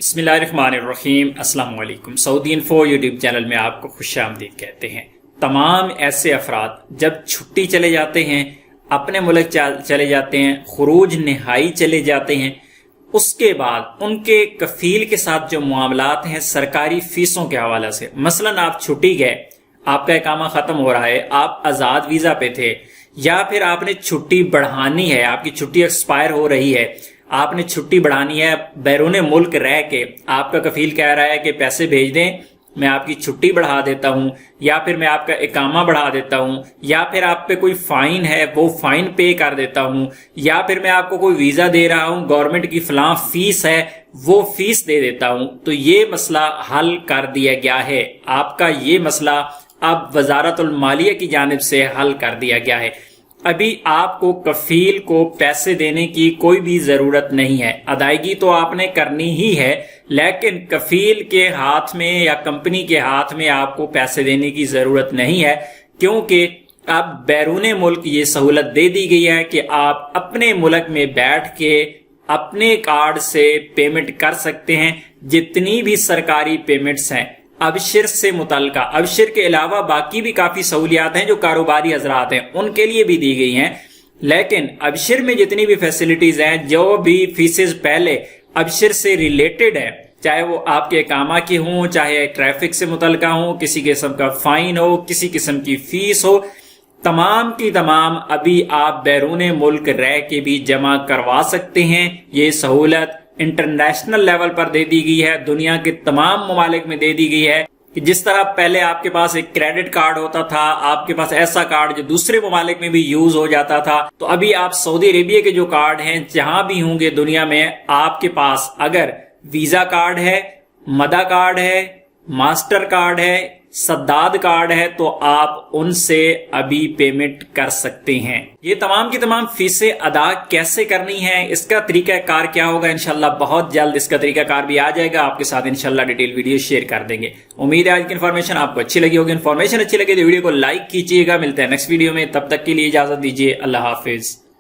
بسم اللہ الرحمن الرحیم۔ السلام علیکم۔ سعودی انفو یوٹیوب چینل میں آپ کو خوش آمدید کہتے ہیں۔ تمام ایسے افراد جب چھٹی چلے جاتے ہیں، اپنے ملک چلے جاتے ہیں، خروج نہائی چلے جاتے ہیں، اس کے بعد ان کے کفیل کے ساتھ جو معاملات ہیں سرکاری فیسوں کے حوالے سے، مثلا آپ چھٹی گئے، آپ کا اقامہ ختم ہو رہا ہے، آپ آزاد ویزا پہ تھے، یا پھر آپ نے چھٹی بڑھانی ہے، آپ کی چھٹی ایکسپائر ہو رہی ہے، آپ نے چھٹی بڑھانی ہے، بیرون ملک رہ کے آپ کا کفیل کہہ رہا ہے کہ پیسے بھیج دیں، میں آپ کی چھٹی بڑھا دیتا ہوں، یا پھر میں آپ کا اقامہ بڑھا دیتا ہوں، یا پھر آپ پہ کوئی فائن ہے وہ فائن پے کر دیتا ہوں، یا پھر میں آپ کو کوئی ویزا دے رہا ہوں، گورنمنٹ کی فلاں فیس ہے وہ فیس دے دیتا ہوں، تو یہ مسئلہ حل کر دیا گیا ہے۔ آپ کا یہ مسئلہ اب وزارت المالیہ کی جانب سے حل کر دیا گیا ہے۔ ابھی آپ کو کفیل کو پیسے دینے کی کوئی بھی ضرورت نہیں ہے، ادائیگی تو آپ نے کرنی ہی ہے، لیکن کفیل کے ہاتھ میں یا کمپنی کے ہاتھ میں آپ کو پیسے دینے کی ضرورت نہیں ہے، کیونکہ اب بیرون ملک یہ سہولت دے دی گئی ہے کہ آپ اپنے ملک میں بیٹھ کے اپنے کارڈ سے پیمنٹ کر سکتے ہیں، جتنی بھی سرکاری پیمنٹس ہیں۔ ابشر سے متعلقہ، ابشر کے علاوہ باقی بھی کافی سہولیات ہیں جو کاروباری حضرات ہیں ان کے لیے بھی دی گئی ہیں، لیکن ابشر میں جتنی بھی فیسلٹیز ہیں، جو بھی فیسز پہلے ابشر سے ریلیٹڈ ہیں، چاہے وہ آپ کے اقامہ کی ہوں، چاہے ٹریفک سے متعلقہ ہوں، کسی قسم کا فائن ہو، کسی قسم کی فیس ہو، تمام کی تمام ابھی آپ بیرون ملک رہ کے بھی جمع کروا سکتے ہیں۔ یہ سہولت انٹرنیشنل لیول پر دے دی گئی ہے، دنیا کے تمام ممالک میں دے دی گئی ہے کہ جس طرح پہلے آپ کے پاس ایک کریڈٹ کارڈ ہوتا تھا، آپ کے پاس ایسا کارڈ جو دوسرے ممالک میں بھی یوز ہو جاتا تھا، تو ابھی آپ سعودی عربیہ کے جو کارڈ ہیں جہاں بھی ہوں گے دنیا میں، آپ کے پاس اگر ویزا کارڈ ہے، مدا کارڈ ہے، ماسٹر کارڈ ہے، سداد کارڈ ہے، تو آپ ان سے ابھی پیمنٹ کر سکتے ہیں۔ یہ تمام کی تمام فیسیں ادا کیسے کرنی ہے، اس کا طریقہ کار کیا ہوگا، انشاءاللہ بہت جلد اس کا طریقہ کار بھی آ جائے گا، آپ کے ساتھ انشاءاللہ ڈیٹیل ویڈیو شیئر کر دیں گے۔ امید ہے آج کی انفارمیشن آپ کو اچھی لگی ہوگی۔ انفارمیشن اچھی لگی تو ویڈیو کو لائک کیجیے گا۔ ملتے ہیں نیکسٹ ویڈیو میں، تب تک کے لیے اجازت دیجیے، اللہ حافظ۔